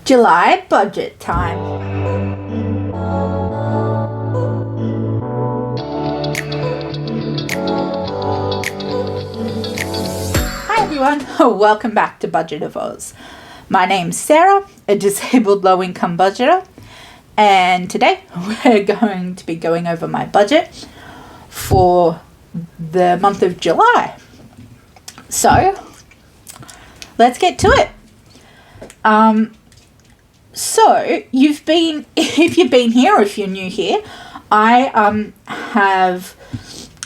July budget time. Hi everyone, welcome back to Budget of Oz. My name's Sarah, a disabled low-income budgeter, and today we're going to be going over my budget for the month of July. So let's get to it. So if you've been here or if you're new here, I have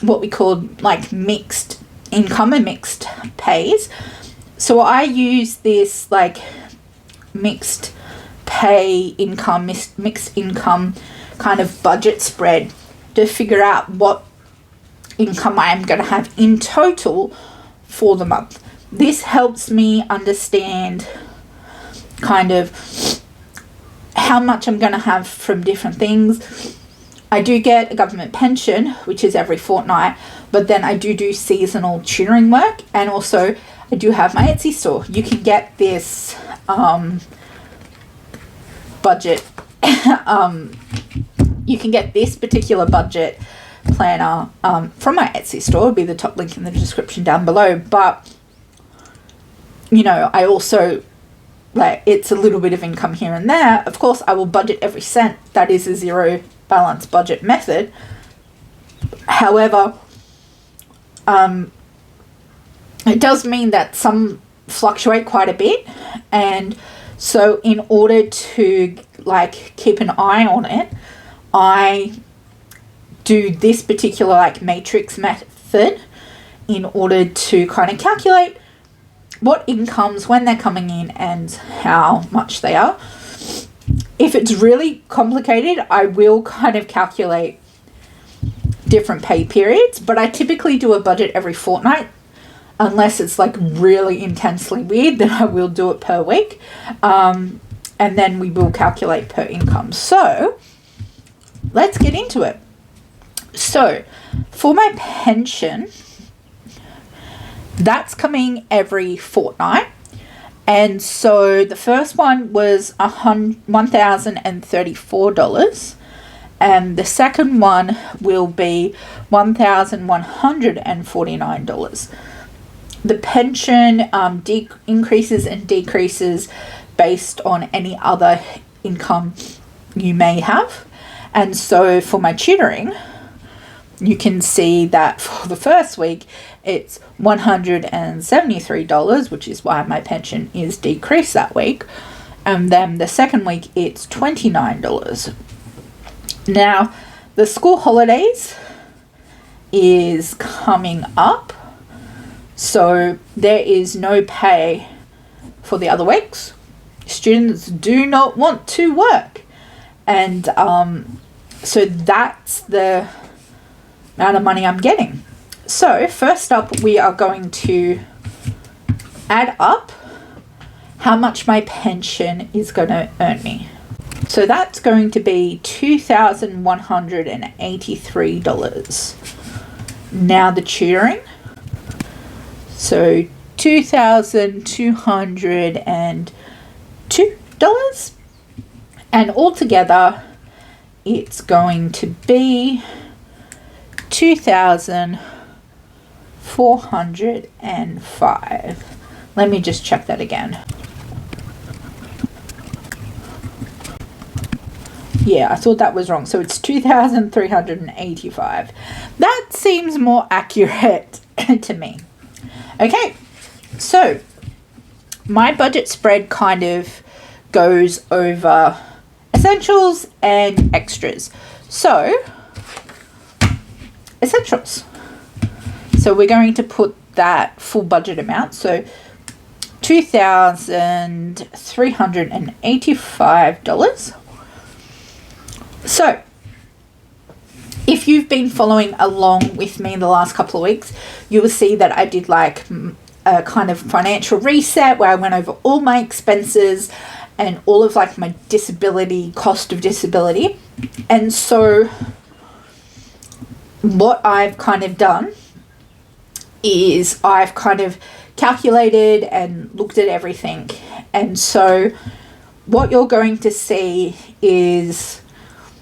what we call like mixed income and mixed pays. So I use this like mixed pay income, mixed income kind of budget spread to figure out what income I am going to have in total for the month. This helps me understand kind of how much I'm going to have from different things. I do get a government pension, which is every fortnight, but then I do seasonal tutoring work, and also I do have my Etsy store. You can get this budget, you can get this particular budget planner from my Etsy store. It'll be the top link in the description down below. But, you know, I also, like, it's a little bit of income here and there. Of course, I will budget every cent. That is a zero balance budget method. However, it does mean that some fluctuate quite a bit, and so in order to like keep an eye on it, I do this particular like matrix method in order to kind of calculate what incomes, when they're coming in, and how much they are. If it's really complicated, I will kind of calculate different pay periods, but I typically do a budget every fortnight. Unless it's like really intensely weird, then I will do it per week. And then we will calculate per income. So let's get into it. So for my pension, that's coming every fortnight. And so the first one was $1,034. And the second one will be $1,149. The pension increases and decreases based on any other income you may have. And so for my tutoring, you can see that for the first week, it's $173, which is why my pension is decreased that week. And then the second week, it's $29. Now, the school holidays is coming up. So there is no pay for the other weeks. Students do not want to work. And so that's the amount of money I'm getting. So first up, we are going to add up how much my pension is going to earn me. So that's going to be $2,183. Now the tutoring. So $2,202, and altogether it's going to be $2,405. Let me just check that again. Yeah, I thought that was wrong. So it's 2,385. That seems more accurate to me. Okay, so my budget spread kind of goes over essentials and extras. So, essentials. So we're going to put that full budget amount. So $2,385. So if you've been following along with me in the last couple of weeks, you will see that I did like a kind of financial reset where I went over all my expenses and all of like my disability, cost of disability. And so what I've kind of done is I've kind of calculated and looked at everything. And so what you're going to see is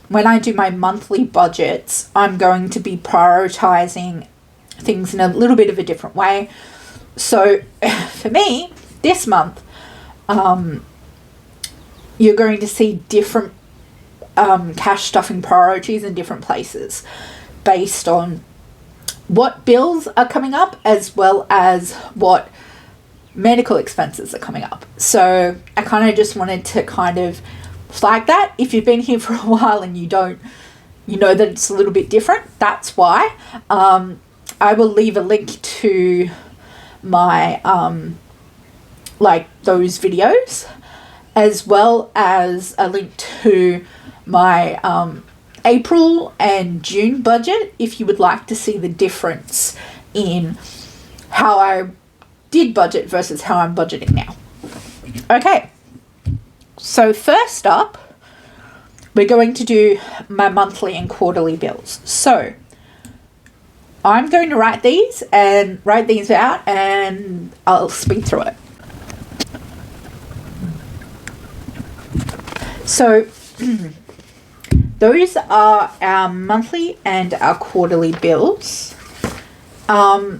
when I do my monthly budgets, I'm going to be prioritizing things in a little bit of a different way. So for me, this month, you're going to see different cash stuffing priorities in different places based on what bills are coming up as well as what medical expenses are coming up. So I kind of just wanted to kind of flag that. If you've been here for a while and you know that it's a little bit different, that's why. I will leave a link to my like those videos, as well as a link to my April and June budget if you would like to see the difference in how I did budget versus how I'm budgeting now. Okay, so first up, we're going to do my monthly and quarterly bills. So I'm going to write these out and I'll speed through it. So those are our monthly and our quarterly bills. So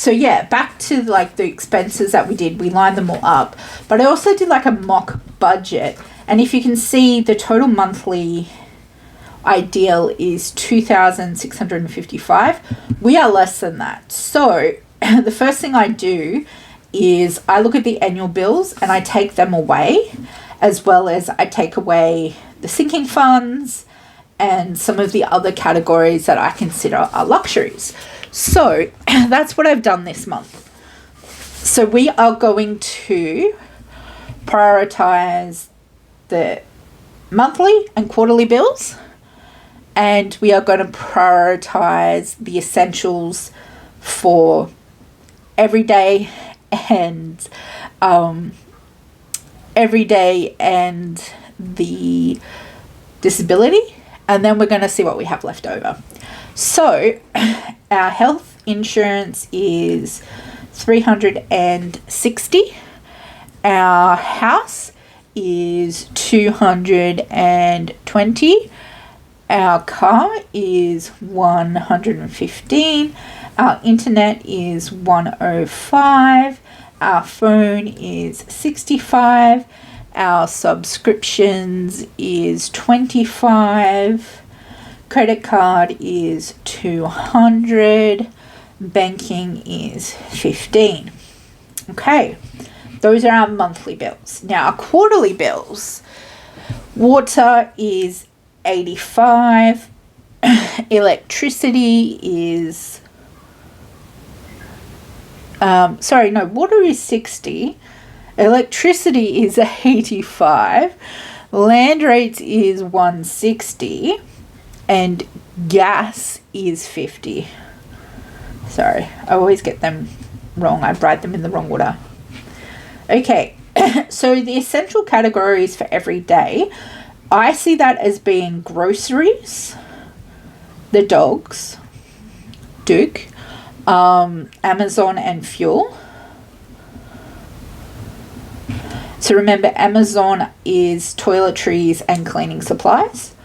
yeah, back to like the expenses that we did, we lined them all up, but I also did like a mock budget. And if you can see, the total monthly ideal is $2,655. We are less than that. So the first thing I do is I look at the annual bills and I take them away, as well as I take away the sinking funds and some of the other categories that I consider are luxuries. So that's what I've done this month. So we are going to prioritize the monthly and quarterly bills, and we are going to prioritize the essentials for everyday and the disability, and then we're going to see what we have left over. So our health insurance is $360. Our house is $220. Our car is $115. Our internet is $105. Our phone is $65. Our subscriptions is $25. Credit card is $200. Banking is $15. Okay, those are our monthly bills. Now, our quarterly bills, water is $85. Electricity is water is $60. Electricity is $85. Land rates is $160. And gas is $50. Sorry, I always get them wrong. I write them in the wrong order. Okay, so the essential categories for every day, I see that as being groceries, the dogs, Duke, Amazon and fuel. So remember, Amazon is toiletries and cleaning supplies.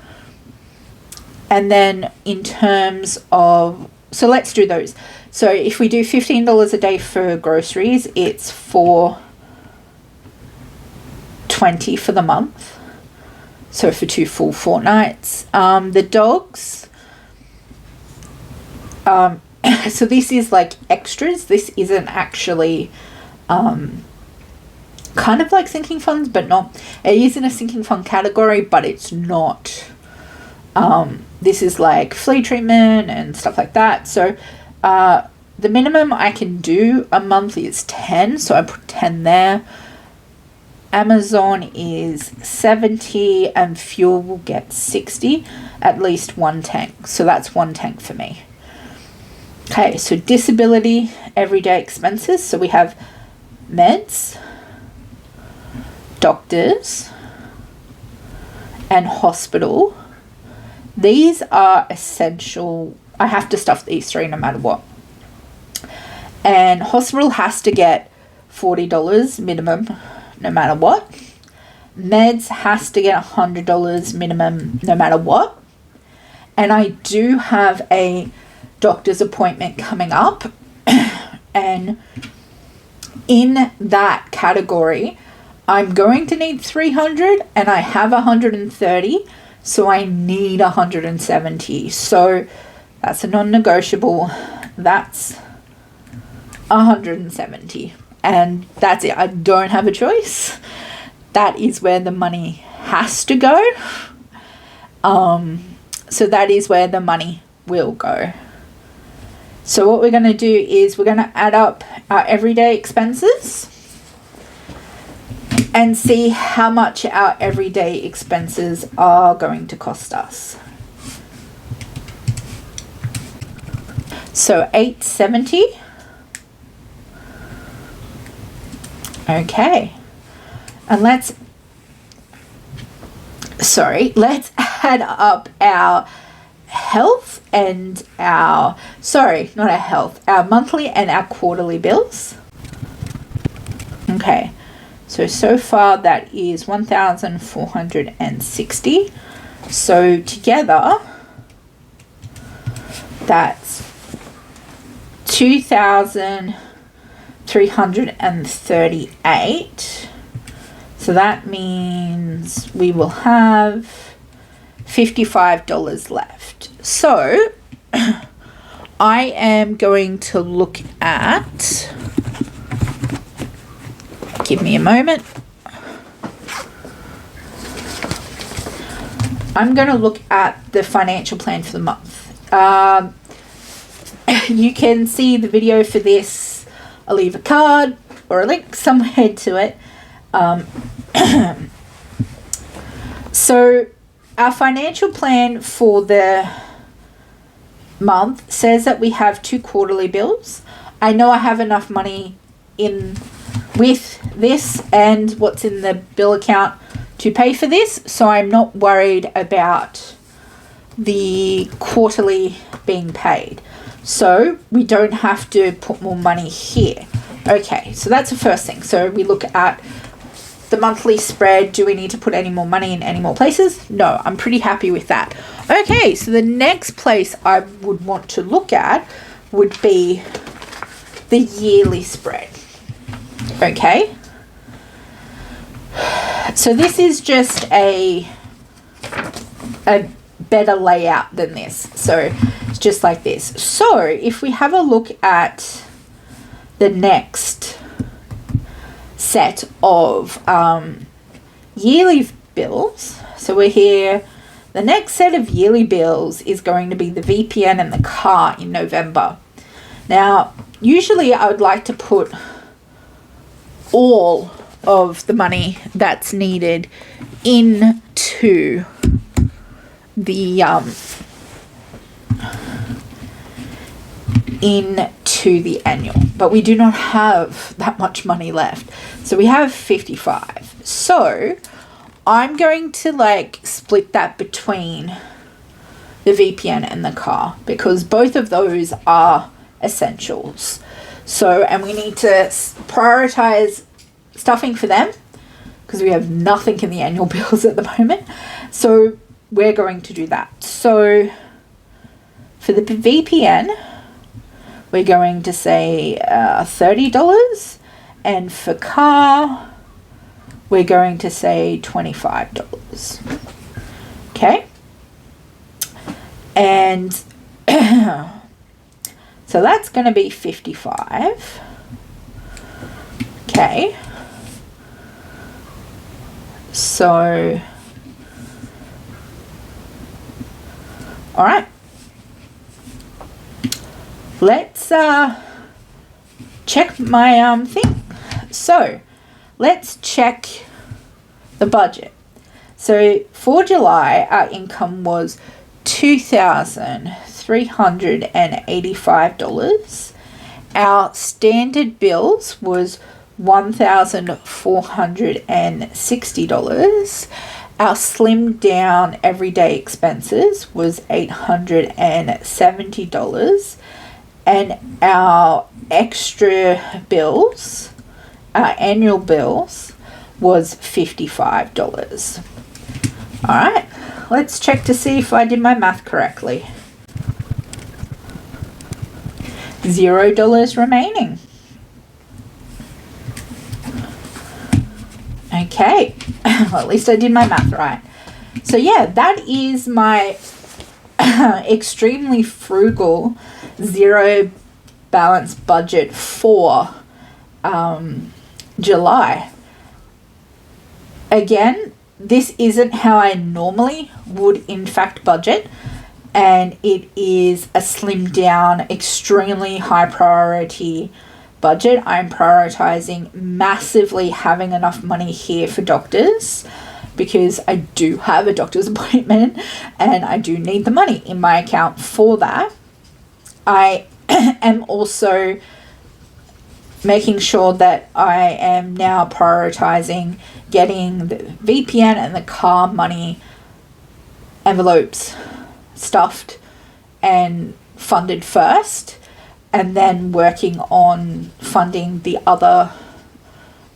And then in terms of, so let's do those. So if we do $15 a day for groceries, it's $420 for the month. So for 2 full fortnights. The dogs, so this is like extras. This isn't actually kind of like sinking funds, but not. It is in a sinking fund category, but it's not. This is like flea treatment and stuff like that. So the minimum I can do a month is 10, so I put 10 there. Amazon is 70 and fuel will get 60, at least 1 tank. So that's 1 tank for me. Okay, so disability, everyday expenses. So we have meds, doctors, and hospital. These are essential. I have to stuff these 3 no matter what. And hospital has to get $40 minimum no matter what. Meds has to get $100 minimum no matter what. And I do have a doctor's appointment coming up. And in that category, I'm going to need 300 and I have 130. So I need 170. So that's a non-negotiable. That's 170. And that's it. I don't have a choice. That is where the money has to go. So that is where the money will go. So what we're going to do is we're going to add up our everyday expenses and see how much our everyday expenses are going to cost us. So $870. Okay. And let's add up our health and our monthly and our quarterly bills. Okay. So far that is 1,460. So together that's 2,338. So that means we will have $55 left. So I am going to look at, give me a moment. I'm going to look at the financial plan for the month. You can see the video for this. I'll leave a card or a link somewhere to it. So our financial plan for the month says that we have 2 quarterly bills. I know I have enough money in with this and what's in the bill account to pay for this, so I'm not worried about the quarterly being paid. So we don't have to put more money here. Okay, so that's the first thing. So we look at the monthly spread. Do we need to put any more money in any more places? No, I'm pretty happy with that. Okay, so the next place I would want to look at would be the yearly spread. Okay, so this is just a better layout than this. So it's just like this. So if we have a look at the next set of yearly bills, so we're here. The next set of yearly bills is going to be the VPN and the car in November. Now, usually I would like to put all of the money that's needed into the annual, but we do not have that much money left. So we have 55. So I'm going to split that between the VPN and the car because both of those are essentials. So, and we need to prioritize stuffing for them because we have nothing in the annual bills at the moment. So we're going to do that. So for the VPN, we're going to say $30, and for car, we're going to say $25. Okay, and so that's going to be 55. Okay, so all right. Let's check my thing. So let's check the budget. So for July, our income was $2,385. Our standard bills was $1,460. Our slimmed down everyday expenses was $870. And our extra bills, our annual bills, was $55. All right, let's check to see if I did my math correctly. $0 remaining. Okay, well, at least I did my math right. So yeah, that is my extremely frugal zero balance budget for July. Again, this isn't how I normally would in fact budget, and it is a slimmed down, extremely high priority budget. I'm prioritizing massively having enough money here for doctors, because I do have a doctor's appointment and I do need the money in my account for that. I am also making sure that I am now prioritizing getting the VPN and the car money envelopes stuffed and funded first, and then working on funding the other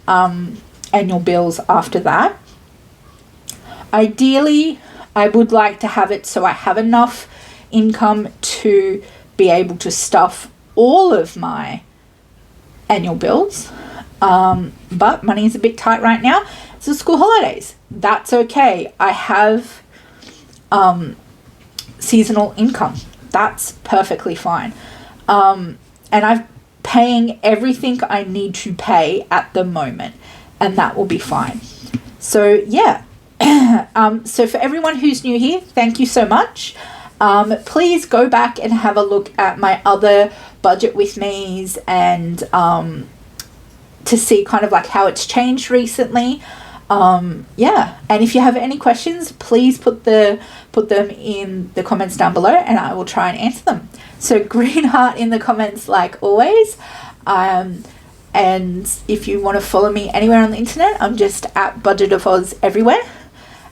annual bills after that. Ideally, I would like to have it so I have enough income to be able to stuff all of my annual bills, but money is a bit tight right now. It's the school holidays. That's okay. I have seasonal income. That's perfectly fine. And I'm paying everything I need to pay at the moment, and that will be fine. So yeah. So for everyone who's new here, thank you so much. Please go back and have a look at my other budget with me's and to see kind of like how it's changed recently. Yeah, and if you have any questions, please put them in the comments down below and I will try and answer them. So green heart in the comments like always. And if you want to follow me anywhere on the internet, I'm just at Budget of Oz everywhere.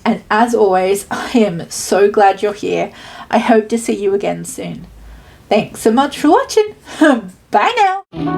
And as always, I am so glad you're here. I hope to see you again soon. Thanks so much for watching. Bye now.